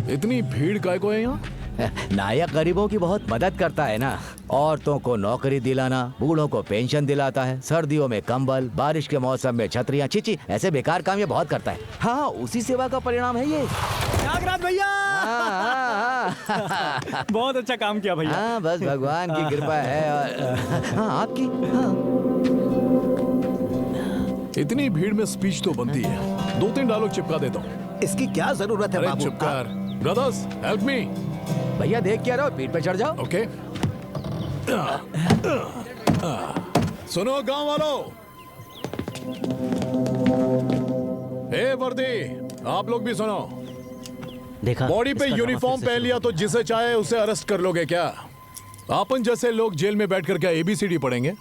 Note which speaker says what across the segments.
Speaker 1: इतनी भीड़ काय को है यहाँ?
Speaker 2: नायक गरीबों की बहुत मदद करता है ना। औरतों को नौकरी दिलाना, बूढ़ों को पेंशन दिलाता है, सर्दियों में कंबल, बारिश के मौसम में छतरियाँ। चीची ऐसे बेकार काम ये बहुत करता है। हाँ, उसी सेवा का परिणाम है ये।
Speaker 3: नागराज भैया
Speaker 2: हाँ,
Speaker 3: बहुत अच्छा काम किया भैया।
Speaker 2: हाँ, बस भगवान की कृपा है। और हाँ, आपकी। हाँ।
Speaker 1: इतनी भीड़ में स्पीच तो बनती है। 2-3 डायलॉग चिपका देता हूँ।
Speaker 4: इसकी क्या जरूरत है
Speaker 1: अरे
Speaker 4: बाबू?
Speaker 1: चुप कर। Brothers help me.
Speaker 2: भैया देख क्या रहे हो, पीठ पे चढ़ जाओ।
Speaker 1: ओके। सुनो गांव वालों, हे वर्दी, आप लोग भी सुनो।
Speaker 2: देखा,
Speaker 1: बॉडी पे
Speaker 2: इसका
Speaker 1: यूनिफॉर्म
Speaker 2: ड्रामा
Speaker 1: पहन लिया तो जिसे चाहे उसे अरेस्ट कर लोगे क्या? आपन जैसे लोग जेल में बैठकर क्या एबीसीडी पढ़ेंगे?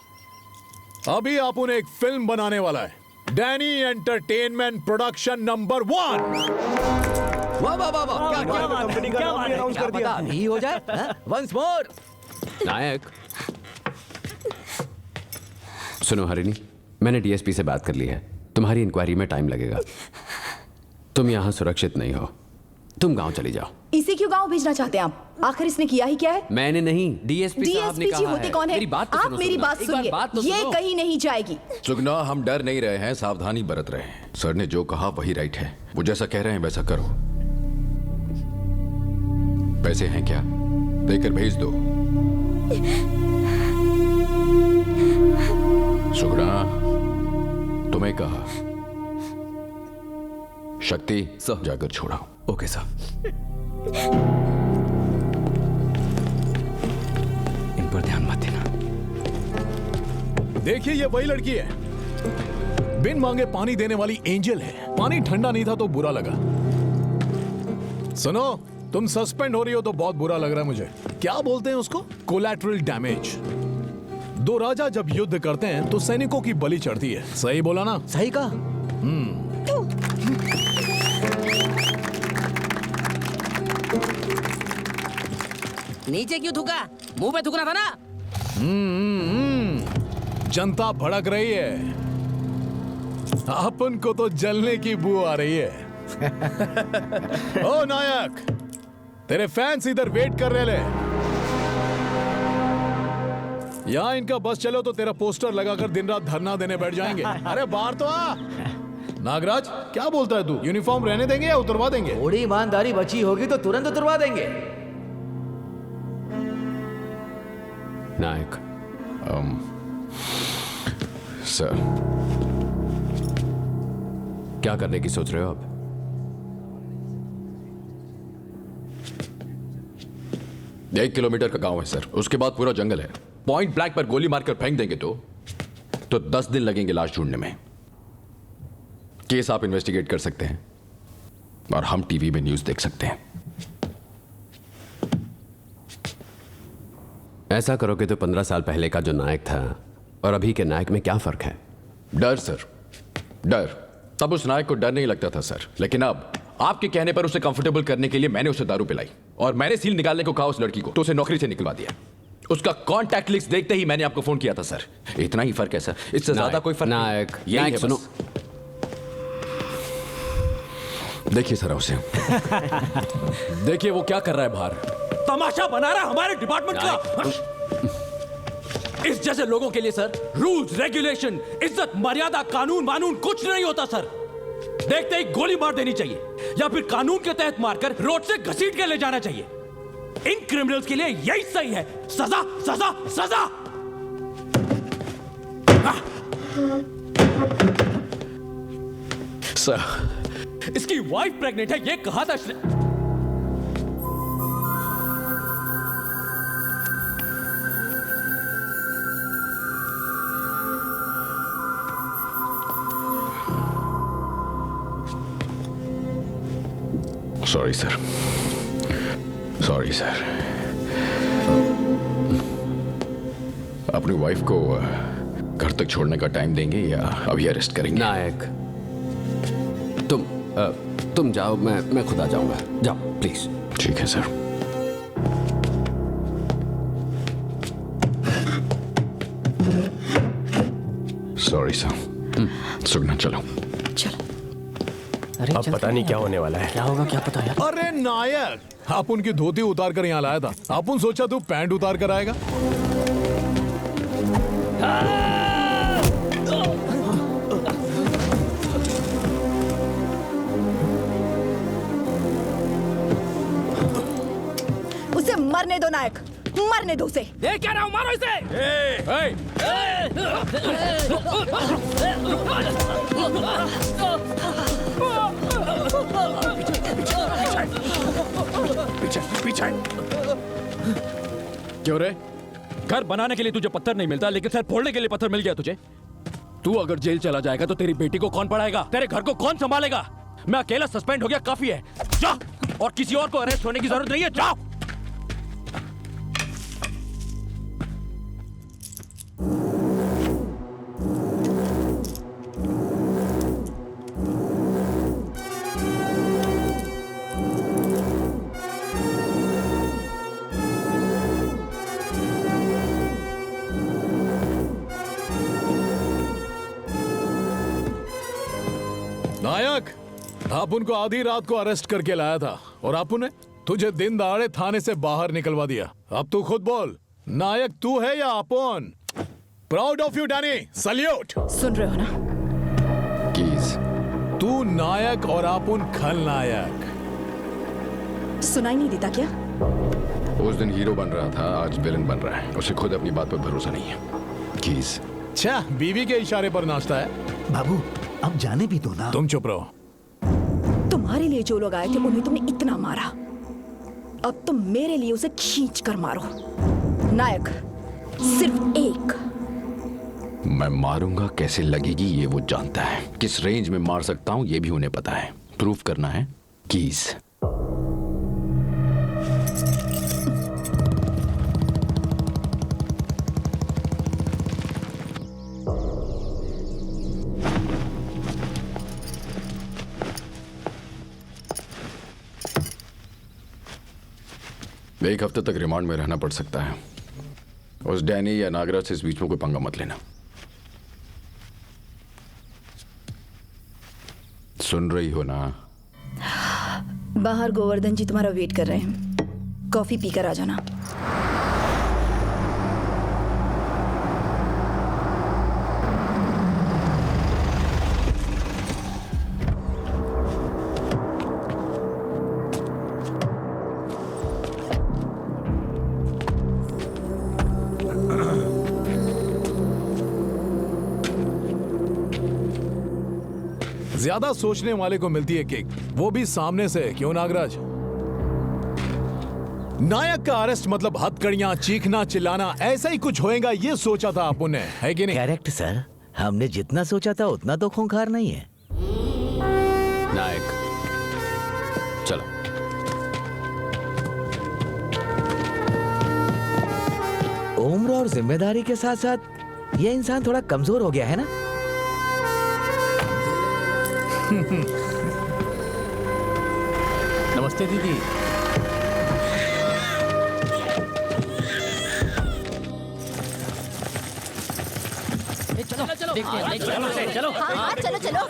Speaker 1: अभी आपन एक फिल्म बनाने वाला है। Danny entertainment production number 1।
Speaker 2: वाह वाह वाह वाह, क्या
Speaker 3: क्या बात है,
Speaker 4: कंपनी का
Speaker 3: क्या
Speaker 4: नाम
Speaker 3: बात
Speaker 4: भी
Speaker 3: है।
Speaker 4: अनाउंस
Speaker 2: क्या
Speaker 4: कर दिया।
Speaker 2: पता अभी हो जाए। Once more.
Speaker 5: नायक सुनो हरिणी, मैंने डीएसपी से बात कर ली है। तुम्हारी इंक्वायरी में टाइम लगेगा। तुम यहाँ सुरक्षित नहीं हो, तुम गांव चली जाओ।
Speaker 6: इसे क्यों गांव भेजना चाहते हैं आप? आखिर इसने किया ही क्या है?
Speaker 5: मैंने नहीं, डीएसपी साहब ने
Speaker 6: डीएसपी जी
Speaker 5: कहा
Speaker 6: होते
Speaker 5: है।
Speaker 6: कौन है?
Speaker 5: मेरी बात तो
Speaker 6: आप
Speaker 5: सुनो,
Speaker 6: मेरी
Speaker 5: सुनो।
Speaker 6: बात
Speaker 5: एक बार
Speaker 6: सुनिए,
Speaker 5: बात तो
Speaker 6: ये
Speaker 5: सुनो।
Speaker 6: कहीं नहीं जाएगी।
Speaker 7: सुगना, हम डर नहीं रहे हैं, सावधानी बरत रहे हैं। सर ने जो कहा वही राइट है। वो जैसा कह रहे हैं वैसा करो। पैसे हैं क्या? देकर भेज दो। सुगना, तुम्हें कहा। शक्ति
Speaker 5: सर।
Speaker 7: जाकर छोड़ाओ।
Speaker 5: Okay sir. इन पर ध्यान मत देना।
Speaker 1: देखिए ये वही लड़की है, बिन मांगे पानी देने वाली एंजल है। पानी ठंडा नहीं था तो बुरा लगा। सुनो, तुम सस्पेंड हो रही हो तो बहुत बुरा लग रहा है मुझे। क्या बोलते हैं उसको? Collateral damage. दो राजा जब युद्ध करते हैं तो सैनिकों की बलि चढ़ती है। सही बोला ना?
Speaker 2: सही कहा।
Speaker 8: नीचे क्यों थूका? मुंह पे थूकना था ना।
Speaker 1: जनता भड़क रही है। अपन को तो जलने की बू आ रही है। ओ नायक, तेरे फैंस इधर वेट कर रहे ले। यहाँ इनका बस चलो तो तेरा पोस्टर लगाकर दिन रात धरना देने बैठ जाएंगे। अरे बाहर तो आ। नागराज, क्या बोलता है तू? यूनिफॉर्म रहने देंगे या उतरवा देंगे?
Speaker 2: थोड़ी ईमानदारी बची होगी तो तुरंत उतरवा देंगे।
Speaker 5: नायक,
Speaker 7: सर,
Speaker 5: क्या करने की सोच रहे हो आप?
Speaker 7: एक किलोमीटर का गांव है सर, उसके बाद पूरा जंगल है। पॉइंट ब्लैंक पर गोली मारकर फेंक देंगे तो 10 दिन लगेंगे लाश ढूंढने में। केस आप इन्वेस्टिगेट कर सकते हैं और हम टीवी में न्यूज देख सकते हैं।
Speaker 5: ऐसा करोगे तो 15 साल पहले का जो नायक था और अभी के नायक में क्या फर्क है?
Speaker 7: डर सर, डर। तब उस नायक को डर नहीं लगता था सर, लेकिन अब आपके कहने पर उसे कंफर्टेबल करने के लिए मैंने उसे दारू पिलाई और मैंने सील निकालने को कहा उस लड़की को, तो उसे नौकरी से निकलवा दिया। उसका कांटेक्ट लिस्ट देखते ही मैंने आपको फोन किया था सर। इतना ही फर्क है सर, इससे ज्यादा कोई फर्क
Speaker 5: नायक,
Speaker 7: नहीं। यही
Speaker 5: नायक
Speaker 7: है
Speaker 5: सुनो।
Speaker 7: बस। देखिए सर उसे।
Speaker 9: देखिए वो क्या कर रहा है बाहर। तमाशा बना रहा है हमारे डिपार्टमेंट का। इस जैसे लोगों के लिए सर रूल्स, रेगुलेशन, इज्जत, मर्यादा, कानून वानून कुछ नहीं होता सर। देखते ही गोली मार देनी चाहिए या फिर कानून के तहत मारकर रोड से घसीट के ले जाना चाहिए। इन क्रिमिनल्स के लिए यही सही है। सजा सजा सजा।
Speaker 7: सर,
Speaker 9: इसकी वाइफ प्रेग्नेंट है, ये कहा था
Speaker 7: सॉरी सर, सॉरी सर। अपनी वाइफ को घर तक छोड़ने का टाइम देंगे या अभी अरेस्ट करेंगे?
Speaker 5: नायक, तुम जाओ, मैं खुद आ जाऊंगा। जाओ प्लीज।
Speaker 7: ठीक है सर। Sorry sir. सुगना चलो।
Speaker 6: चलो।
Speaker 4: अब पता नहीं क्या होने वाला है।
Speaker 3: क्या होगा क्या पता यार।
Speaker 1: अरे नायक, आप उनकी धोती उतार कर यहाँ लाया था। अपन सोचा तू पैंट उतार कर आएगा।
Speaker 6: उसे मरने दो नायक, मरने दो उसे।
Speaker 8: देख क्या रहा हूँ, मारो इसे।
Speaker 9: क्यों रे? घर बनाने के लिए तुझे पत्थर नहीं मिलता, लेकिन सर फोड़ने के लिए पत्थर मिल गया तुझे। तू अगर जेल चला जाएगा तो तेरी बेटी को कौन पढ़ाएगा? तेरे घर को कौन संभालेगा? मैं अकेला सस्पेंड हो गया, काफी है। जा, और किसी और को अरेस्ट होने की जरूरत नहीं है। जाओ।
Speaker 1: नायक, आप उनको आधी रात को अरेस्ट करके लाया था और आपू ने तुझे दिन दहाड़े थाने से बाहर निकलवा दिया। अब तू खुद बोल, नायक तू है या आपुन? Proud of you Danny, salute.
Speaker 6: सुन रहे हो ना?
Speaker 7: कीज।
Speaker 1: तू नायक और आपुन खलनायक।
Speaker 6: सुनाई नहीं देता क्या?
Speaker 7: उस दिन हीरो बन रहा था, आज विलन बन रहा है। उसे खुद अपनी बात पर भरोसा नहीं है। कीज।
Speaker 1: अच्छा, बीवी के इशारे पर नाचता है।
Speaker 10: बाबू अब जाने भी दो ना।
Speaker 1: तुम चुप रहो।
Speaker 6: तुम्हारे लिए जो लोग आए थे उन्हें तुमने इतना मारा, अब तुम मेरे लिए उसे खींच कर मारो। नायक सिर्फ एक।
Speaker 7: मैं मारूंगा कैसे लगेगी ये वो जानता है। किस रेंज में मार सकता हूं ये भी उन्हें पता है। प्रूफ करना है। कीज। एक हफ्ते तक रिमांड में रहना पड़ सकता है। उस डैनी या नागराज से इस बीच में कोई पंगा मत लेना। सुन रही हो ना?
Speaker 6: बाहर गोवर्धन जी तुम्हारा वेट कर रहे हैं, कॉफी पीकर आ जाना।
Speaker 1: ज्यादा सोचने वाले को मिलती है किक, वो भी सामने से। क्यों नागराज? नायक का अरेस्ट मतलब हथकड़ियां, चीखना, चिल्लाना, ऐसा ही कुछ होएगा ये सोचा था अपन ने, है कि नहीं?
Speaker 2: करेक्ट सर, हमने जितना सोचा था उतना तो खूंखार नहीं है।
Speaker 7: नायक चलो।
Speaker 2: उम्र और जिम्मेदारी के साथ साथ ये इंसान थोड़ा कमजोर हो गया है ना।
Speaker 3: नमस्ते दीदी।
Speaker 8: चलो चलो चलो
Speaker 6: हाँ, चलो चलो।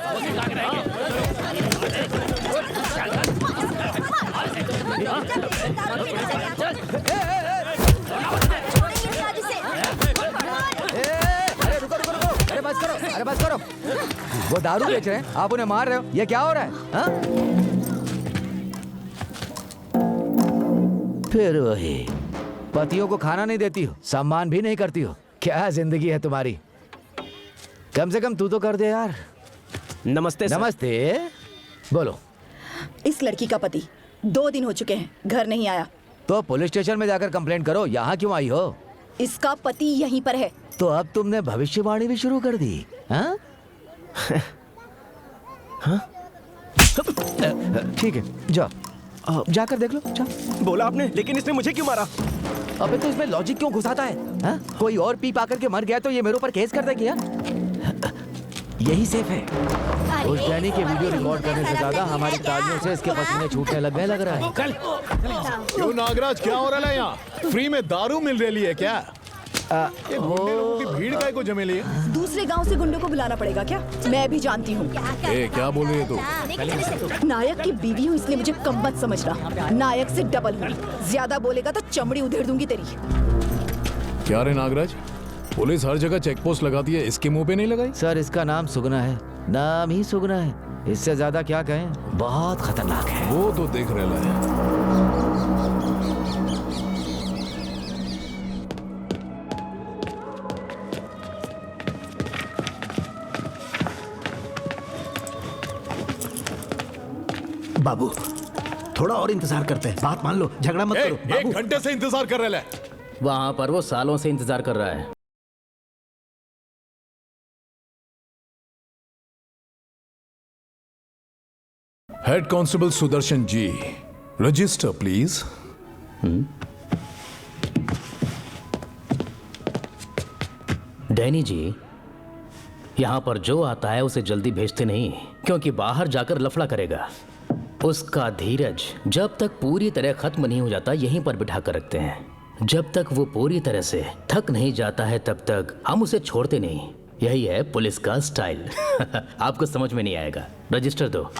Speaker 2: अरे रुको रुको रुको, अरे बस करो, अरे बस करो। वो दारू बेच रहे हैं, आप उन्हें मार रहे हो, ये क्या हो रहा है? हाँ? फिर वही, पतियों को खाना नहीं देती हो, सम्मान भी नहीं करती हो। क्या जिंदगी है तुम्हारी? कम से कम तू तो कर दे यार।
Speaker 4: नमस्ते सर।
Speaker 2: नमस्ते। बोलो।
Speaker 6: इस लड़की का पति 2 दिन हो चुके हैं, घर नहीं आया।
Speaker 2: तो पुलिस स्टेशन में जाकर कंप्लेंट करो, यहाँ क्यों आई हो?
Speaker 6: इसका पति यहीं पर है।
Speaker 2: तो अब तुमने भविष्यवाणी भी शुरू कर दी, हाँ? ठीक है, जाओ, जाकर देख लो, जाओ।
Speaker 4: बोला आपने, लेकिन इसने मुझे क्यों मारा?
Speaker 2: अबे तो इसमें लॉजिक क्यों घुसाता है? हाँ? कोई और पी पाकर के मर गया तो ये मेरे ऊपर केस कर देगी यार? यही सेफ है। उस डैनी के वीडियो रिकॉर्ड करने से ज्यादा हमारी तालियों से इसके पसीने छूटने लग गए लग रहा है।
Speaker 1: क्यों नागराज, क्या हो रहा है यहाँ? फ्री में दारू मिल रही है क्या? ये गुंडे लोगों की भीड़ काय को जमे लिए?
Speaker 6: दूसरे गांव से गुंडों को बुलाना पड़ेगा क्या? मैं भी जानती हूँ।
Speaker 1: ए, क्या बोल रही है तू?
Speaker 6: नायक की बीवी हूँ इसलिए मुझे कम मत समझना। नायक से डबल हूँ। ज्यादा बोलेगा तो चमड़ी उधेड़ दूंगी तेरी।
Speaker 1: क्या रे नागराज, पुलिस हर जगह चेक पोस्ट लगाती है, इसके मुंह पे नहीं लगाई?
Speaker 2: सर इसका नाम सुगना है, नाम ही सुगना है, इससे ज्यादा क्या कहें, बहुत खतरनाक है।
Speaker 1: वो तो देख रहा है।
Speaker 10: बाबू थोड़ा और इंतजार करते हैं, बात मान लो, झगड़ा मत करो।
Speaker 1: एक
Speaker 10: बाबू
Speaker 1: घंटे से इंतजार कर रहे हैं।
Speaker 8: वहां पर वो सालों से इंतजार कर रहा है।
Speaker 1: Head constable Sudarshan ji, register please.
Speaker 8: Danny ji, यहाँ पर जो आता है उसे जल्दी भेजते नहीं, क्योंकि बाहर जाकर लफड़ा करेगा। उसका धीरज जब तक पूरी तरह खत्म नहीं हो जाता यहीं पर बिठा कर रखते हैं। जब तक वो पूरी तरह से थक नहीं जाता है तब तक हम उसे छोड़ते नहीं। यही है पुलिस का स्टाइल। आपको समझ में नहीं आएगा। रजिस्टर दो।